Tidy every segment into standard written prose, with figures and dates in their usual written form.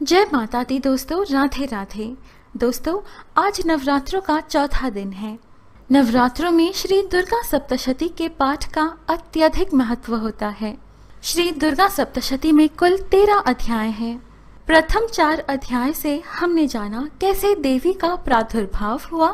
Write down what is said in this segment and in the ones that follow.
जय माता दी दोस्तों, राधे राधे। दोस्तों, आज नवरात्रों का चौथा दिन है। नवरात्रों में श्री दुर्गा सप्तशती के पाठ का अत्यधिक महत्व होता है। श्री दुर्गा सप्तशती में कुल 13 अध्याय हैं। प्रथम 4 अध्याय से हमने जाना कैसे देवी का प्रादुर्भाव हुआ,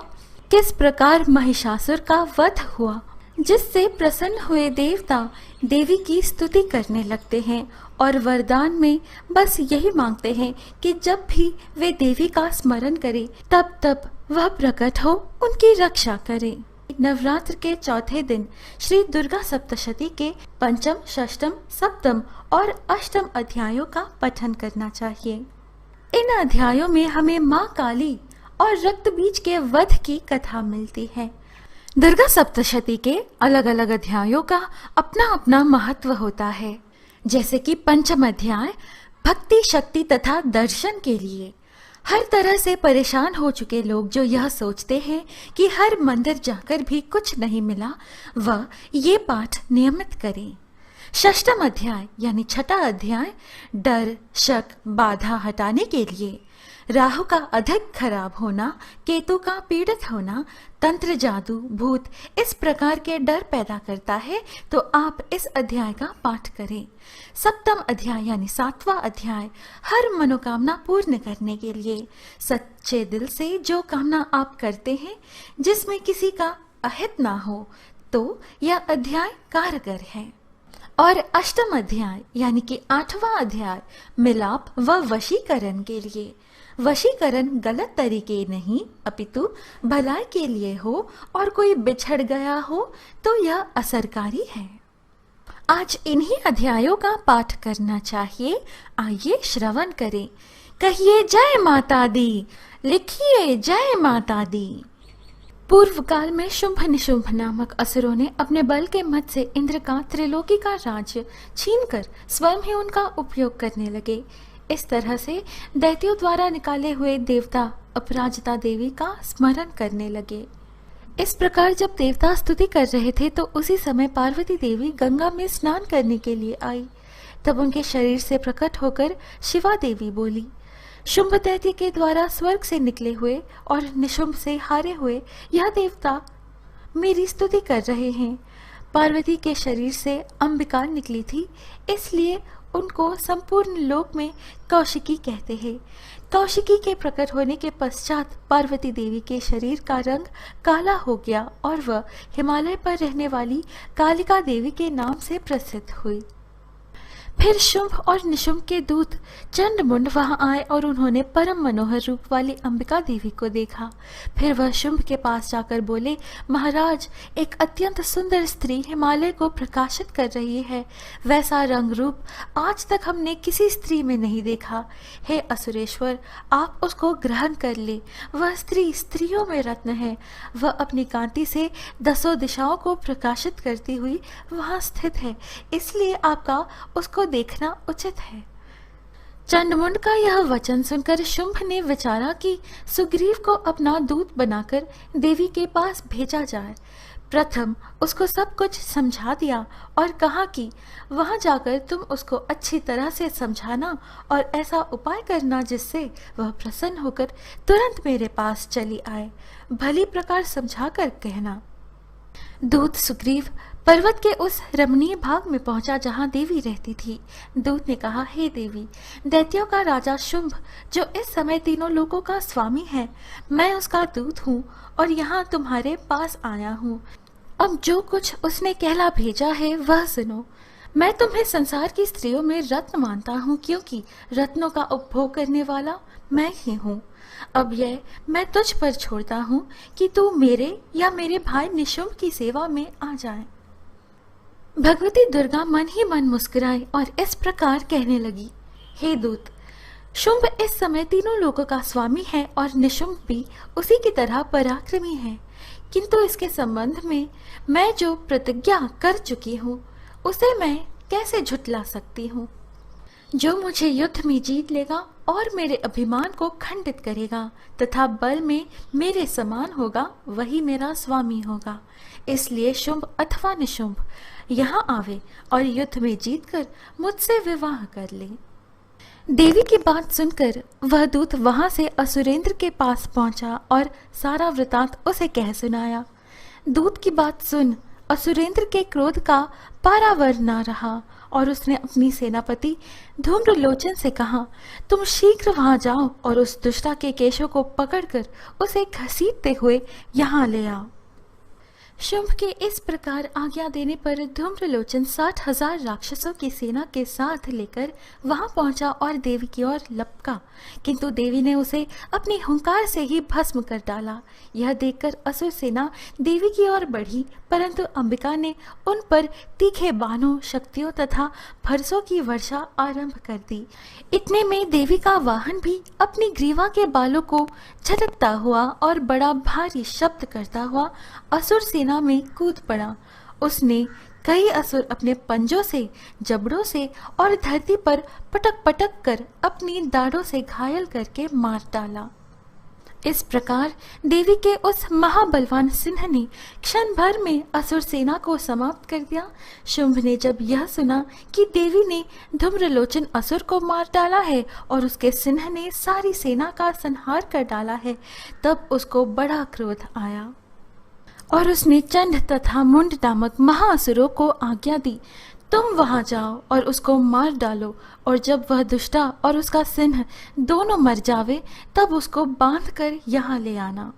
किस प्रकार महिषासुर का वध हुआ, जिससे प्रसन्न हुए देवता देवी की स्तुति करने लगते हैं और वरदान में बस यही मांगते हैं कि जब भी वे देवी का स्मरण करें तब तब वह प्रकट हो, उनकी रक्षा करे। नवरात्र के चौथे दिन श्री दुर्गा सप्तशती के पंचम, षष्ठम, सप्तम और अष्टम अध्यायों का पठन करना चाहिए। इन अध्यायों में हमें माँ काली और रक्त बीज के वध की कथा मिलती है। दुर्गा सप्तशती के अलग अलग अध्यायों का अपना अपना महत्व होता है। जैसे कि पंचम अध्याय भक्ति, शक्ति तथा दर्शन के लिए। हर तरह से परेशान हो चुके लोग जो यह सोचते हैं कि हर मंदिर जाकर भी कुछ नहीं मिला, वह ये पाठ नियमित करें। षष्ठम अध्याय यानी छठा अध्याय डर, शक, बाधा हटाने के लिए। राहु का अधिक खराब होना, केतु का पीड़ित होना, तंत्र, जादू, भूत इस प्रकार के डर पैदा करता है, तो आप इस अध्याय का पाठ करें। सप्तम अध्याय यानी 7वां अध्याय हर मनोकामना पूर्ण करने के लिए। सच्चे दिल से जो कामना आप करते हैं जिसमें किसी का अहित ना हो, तो यह अध्याय कारगर है। और अष्टम अध्याय यानी कि 8वां अध्याय मिलाप व वशीकरण के लिए। वशीकरण गलत तरीके नहीं अपितु भलाई के लिए हो और कोई बिछड़ गया हो तो यह असरकारी है। आज इन्हीं अध्यायों का पाठ करना चाहिए। आइए श्रवण करें। कहिए जय माता दी, लिखिए जय माता दी। पूर्व काल में शुंभ निशुंभ नामक असुरों ने अपने बल के मद से इंद्र का त्रिलोकी का राज्य छीनकर स्वयं ही उनका उपयोग करने लगे। इस तरह से दैत्यों द्वारा निकाले हुए देवता अपराजिता देवी का स्मरण करने लगे। इस प्रकार जब देवता स्तुति कर रहे थे तो उसी समय पार्वती देवी गंगा में स्नान करने के लिए आई। तब उनके शरीर से प्रकट होकर शिवा देवी बोली, शुंभ दैत्य के द्वारा स्वर्ग से निकले हुए और निशुंभ से हारे हुए यह देवता मेरी स्तुति कर रहे हैं। पार्वती के शरीर से अंबिका निकली थी, इसलिए उनको संपूर्ण लोक में कौशिकी कहते हैं। कौशिकी के प्रकट होने के पश्चात पार्वती देवी के शरीर का रंग काला हो गया और वह हिमालय पर रहने वाली कालिका देवी के नाम से प्रसिद्ध हुई। फिर शुंभ और निशुंभ के दूत चंडमुंड वहां आए और उन्होंने परम मनोहर रूप वाली अंबिका देवी को देखा। फिर वह शुंभ के पास जाकर बोले, महाराज, एक अत्यंत सुंदर स्त्री हिमालय को प्रकाशित कर रही है। वैसा रंग रूप आज तक हमने किसी स्त्री में नहीं देखा। हे असुरेश्वर, आप उसको ग्रहण कर ले। वह स्त्री स्त्रियों में रत्न है। वह अपनी कांति से 10 दिशाओं को प्रकाशित करती हुई वहां स्थित है, इसलिए आपका उसको देखना उचित है। चंडमुंड का यह वचन सुनकर शुंभ ने विचारा कि सुग्रीव को अपना दूत बनाकर देवी के पास भेजा जाए। प्रथम उसको सब कुछ समझा दिया और कहा कि वहां जाकर तुम उसको अच्छी तरह से समझाना और ऐसा उपाय करना जिससे वह प्रसन्न होकर तुरंत मेरे पास चली आए। भली प्रकार समझाकर कहना। दूत सुग्रीव पर्वत के उस रमणीय भाग में पहुंचा जहां देवी रहती थी। दूत ने कहा, हे देवी, दैत्यों का राजा शुंभ जो इस समय तीनों लोगों का स्वामी है, मैं उसका दूत हूँ और यहाँ तुम्हारे पास आया हूँ। अब जो कुछ उसने कहला भेजा है वह सुनो। मैं तुम्हें संसार की स्त्रियों में रत्न मानता हूँ, क्योंकि रत्नों का उपभोग करने वाला मैं ही हूँ। अब यह मैं तुझ पर छोड़ता हूँ कि तू मेरे या मेरे भाई निशुंभ की सेवा में आ जाए। भगवती दुर्गा मन ही मन मुस्कुराई और इस प्रकार कहने लगी, हे दूत, शुंभ इस समय तीनों लोगों का स्वामी है और निशुंभ भी उसी की तरह पराक्रमी है, किंतु इसके संबंध में मैं जो प्रतिज्ञा कर चुकी हूँ उसे मैं कैसे झुठला सकती हूँ। जो मुझे युद्ध में जीत लेगा और मेरे अभिमान को खंडित करेगा तथा बल में मेरे समान होगा, वही मेरा स्वामी होगा। इसलिए शुंभ अथवा निशुंभ यहाँ आवे और युद्ध में जीतकर मुझसे विवाह कर ले। देवी की बात सुनकर वह दूत वहां से असुरेंद्र के पास पहुंचा और सारा वृतांत उसे कह सुनाया। दूत की बात सुन असुरेंद्र के क्रोध का पारावर न रहा और उसने अपनी सेनापति धूम्रलोचन से कहा, तुम शीघ्र वहां जाओ और उस दुष्टा के केशों को पकड़कर उसे घसीटते हुए यहाँ ले आओ। शुंभ के इस प्रकार आज्ञा देने पर धूम्रलोचन 60,000 राक्षसों की सेना के साथ लेकर वहां पहुंचा और देवी की ओर लपका, किंतु देवी ने उसे अपनी हुंकार से ही भस्म कर डाला। यह देखकर असुर सेना देवी की ओर बढ़ी, परंतु अंबिका ने उन पर तीखे बाणों, शक्तियों तथा फरसों की वर्षा आरंभ कर दी। इतने में देवी का वाहन भी अपनी ग्रीवा के बालों को झटकता हुआ और बड़ा भारी शब्द करता हुआ असुर सेना में कूद पड़ा। उसने कई असुर अपने पंजों से, जबड़ों से और धरती पर पटक पटक कर अपनी दाढ़ों से घायल करके मार डाला। इस प्रकार देवी के उस महाबलवान सिंह ने क्षण भर में असुर सेना को समाप्त कर दिया। शुंभ ने जब यह सुना कि देवी ने धूम्रलोचन असुर को मार डाला है और उसके सिंह ने सारी सेना का संहार कर डाला है, तब उसको बड़ा क्रोध आया और उसने चंड तथा मुंड नामक महाअसुरों को आज्ञा दी, तुम वहां जाओ और उसको मार डालो, और जब वह दुष्टा और उसका सिंह दोनों मर जावे तब उसको बांध कर यहाँ ले आना।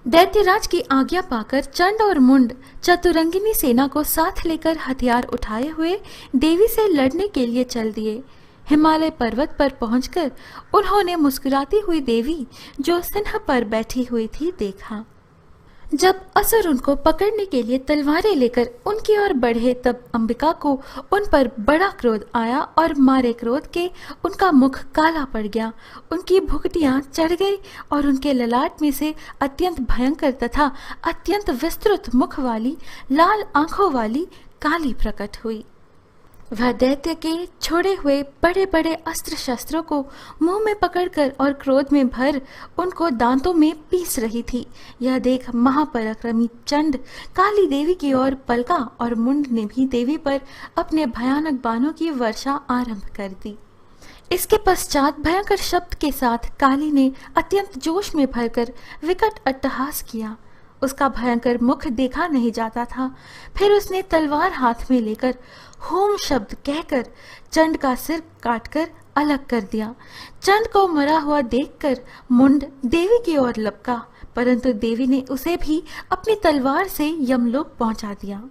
दैत्यराज की आज्ञा पाकर चंड और मुंड चतुरंगिनी सेना को साथ लेकर हथियार उठाए हुए देवी से लड़ने के लिए चल दिए। हिमालय पर्वत पर पहुंचकर उन्होंने मुस्कुराती हुई देवी जो सिंह पर बैठी हुई थी देखा। जब असुर उनको पकड़ने के लिए तलवारें लेकर उनकी ओर बढ़े तब अंबिका को उन पर बड़ा क्रोध आया और मारे क्रोध के उनका मुख काला पड़ गया, उनकी भुगटियां चढ़ गई और उनके ललाट में से अत्यंत भयंकर तथा अत्यंत विस्तृत मुख वाली लाल आंखों वाली काली प्रकट हुई। वह दैत्य के छोड़े हुए बड़े बड़े अस्त्र शस्त्रों को मुंह में पकड़कर और क्रोध में भर उनको दांतों में पीस रही थी। यह देख महापराक्रमी चंड काली देवी की ओर पलका और मुंड ने भी देवी पर अपने भयानक बाणों की वर्षा आरंभ कर दी। इसके पश्चात भयंकर शब्द के साथ काली ने अत्यंत जोश में भरकर विकट अट्टहास किया। उसका भयंकर मुख देखा नहीं जाता था। फिर उसने तलवार हाथ में लेकर होम शब्द कहकर चंड का सिर काटकर अलग कर दिया। चंड को मरा हुआ देखकर मुंड देवी की ओर लपका, परंतु देवी ने उसे भी अपनी तलवार से यमलोक पहुंचा दिया।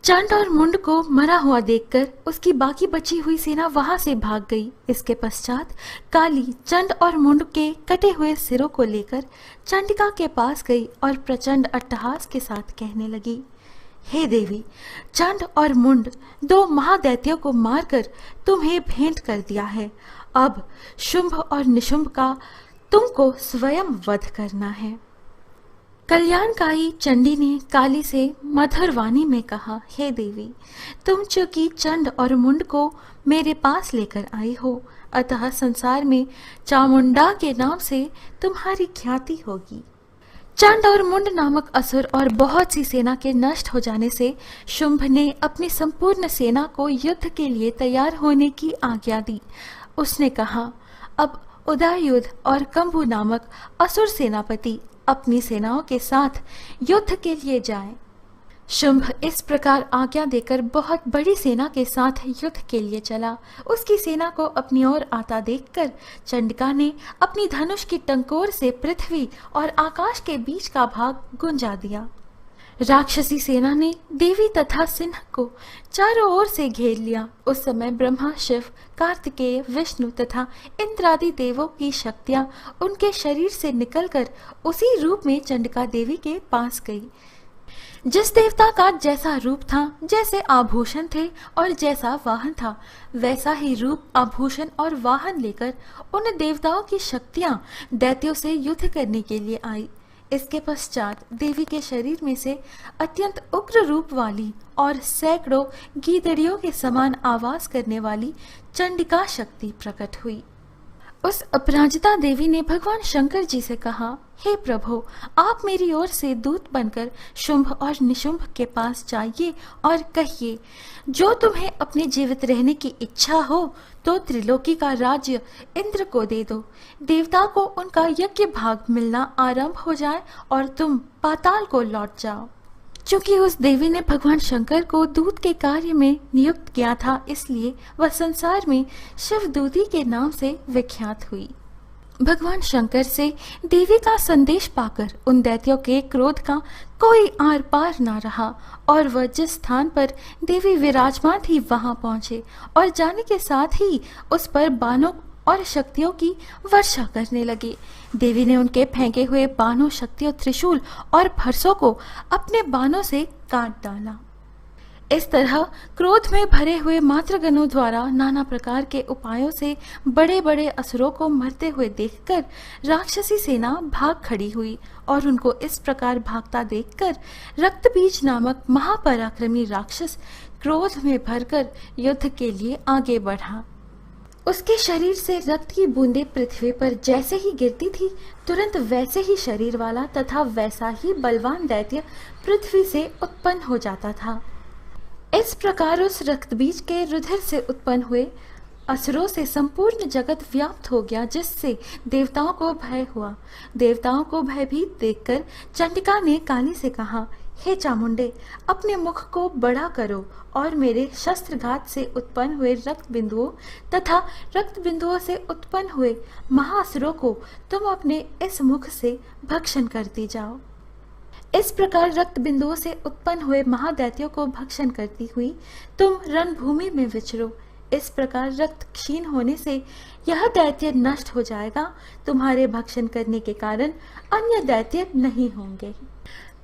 चंड और मुंड को मरा हुआ देखकर उसकी बाकी बची हुई सेना वहां से भाग गई। इसके पश्चात काली चंड और मुंड के कटे हुए सिरों को लेकर चंडिका के पास गई और प्रचंड अट्टहास के साथ कहने लगी, हे देवी, चंड और मुंड दो महादैत्यों को मारकर तुम्हें भेंट कर दिया है। अब शुंभ और निशुंभ का तुमको स्वयं वध करना है। कल्याणकारी चंडी ने काली से मधुर वाणी में कहा, हे देवी, तुम चूंकि चंड और मुंड को मेरे पास लेकर आई हो, अतः संसार में चामुंडा के नाम से तुम्हारी ख्याति होगी। चंड और मुंड नामक असुर और बहुत सी सेना के नष्ट हो जाने से शुंभ ने अपनी संपूर्ण सेना को युद्ध के लिए तैयार होने की आज्ञा दी। उसने कहा, अब उदययुध और कंबु नामक असुर सेनापति अपनी सेनाओं के साथ युद्ध के लिए जाएं। शुंभ इस प्रकार आज्ञा देकर बहुत बड़ी सेना के साथ युद्ध के लिए चला। उसकी सेना को अपनी ओर आता देखकर चंडिका ने अपनी धनुष की टंकोर से पृथ्वी और आकाश के बीच का भाग गुंजा दिया। राक्षसी सेना ने देवी तथा सिंह को चारों ओर से घेर लिया। उस समय ब्रह्मा, शिव, कार्तिकेय, विष्णु तथा इंद्रादि देवों की शक्तियां उनके शरीर से निकलकर उसी रूप में चंडिका देवी के पास गई। जिस देवता का जैसा रूप था, जैसे आभूषण थे और जैसा वाहन था, वैसा ही रूप, आभूषण और वाहन लेकर उन देवताओं की शक्तियां दैत्यों से युद्ध करने के लिए आई। इसके पश्चात देवी के शरीर में से अत्यंत उग्र रूप वाली और सैकड़ों गीदड़ियों के समान आवाज करने वाली चंडिका शक्ति प्रकट हुई। उस अपराजिता देवी ने भगवान शंकर जी से कहा, हे प्रभु, आप मेरी ओर से दूत बनकर शुंभ और निशुंभ के पास जाइए और कहिए, जो तुम्हें अपने जीवित रहने की इच्छा हो तो त्रिलोकी का राज्य इंद्र को दे दो। देवता को उनका यज्ञ भाग मिलना आरंभ हो जाए और तुम पाताल को लौट जाओ। चूंकि उस देवी ने भगवान शंकर को दूत के कार्य में नियुक्त किया था, इसलिए वह संसार में शिवदूती के नाम से विख्यात हुई। भगवान शंकर से देवी का संदेश पाकर उन दैत्यों के क्रोध का कोई आर पार ना रहा और वह जिस स्थान पर देवी विराजमान थी वहां पहुंचे और जाने के साथ ही उस पर बाणों और शक्तियों की वर्षा करने लगे। देवी ने उनके फेंके हुए बाणों, शक्तियों, त्रिशूल और फरसों को अपने बाणों से काट डाला। इस तरह क्रोध में भरे हुए मातृगणों द्वारा नाना प्रकार के उपायों से बड़े बड़े असुरों को मरते हुए देखकर राक्षसी सेना भाग खड़ी हुई और उनको इस प्रकार भागता देखकर रक्तबीज नामक महापराक्रमी राक्षस क्रोध में भरकर युद्ध के लिए आगे बढ़ा। उसके शरीर से रक्त की बूंदें पृथ्वी पर जैसे ही गिरती थी, तुरंत वैसे ही शरीर वाला तथा वैसा ही बलवान दैत्य पृथ्वी से उत्पन्न हो जाता था। इस प्रकार उस रक्तबीज के रुधिर से उत्पन्न हुए असुरों से संपूर्ण जगत व्याप्त हो गया, जिससे देवताओं को भय हुआ। देवताओं को भयभीत देखकर चंडिका ने काली से कहा, हे चामुंडे, अपने मुख को बड़ा करो और मेरे शस्त्रघात से उत्पन्न हुए रक्त बिंदुओं तथा रक्त बिंदुओं से उत्पन्न हुए महासुरों को तुम अपने इस मुख से भक्षण करती जाओ। इस प्रकार रक्त बिंदुओं से उत्पन्न हुए महादैत्यों को भक्षण करती हुई तुम रणभूमि में विचरो। इस प्रकार रक्त क्षीण होने से यह दैत्य नष्ट हो जाएगा। तुम्हारे भक्षण करने के कारण अन्य दैत्य नहीं होंगे।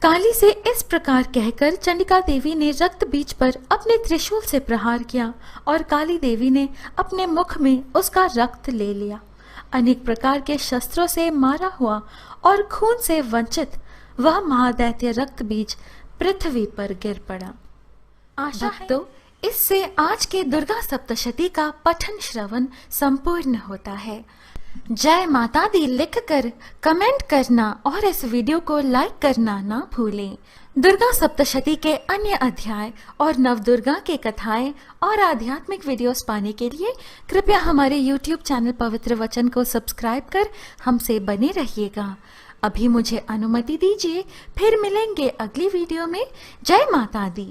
काली से इस प्रकार कहकर चंडिका देवी ने रक्त बीज पर अपने त्रिशूल से प्रहार किया और काली देवी ने अपने मुख में उसका रक्त ले लिया। अनेक प्रकार के शस्त्रों से मारा हुआ और खून से वंचित वह महादैत्य रक्त बीज पृथ्वी पर गिर पड़ा। आशा है तो इससे आज के दुर्गा सप्तशती का पठन श्रवण संपूर्ण होता है। जय माता दी लिखकर कमेंट करना और इस वीडियो को लाइक करना ना भूलें। दुर्गा सप्तशती के अन्य अध्याय और नवदुर्गा के कथाएं और आध्यात्मिक वीडियोस पाने के लिए कृपया हमारे YouTube चैनल पवित्र वचन को सब्सक्राइब कर हमसे बने रहिएगा। अभी मुझे अनुमति दीजिए, फिर मिलेंगे अगली वीडियो में। जय माता दी।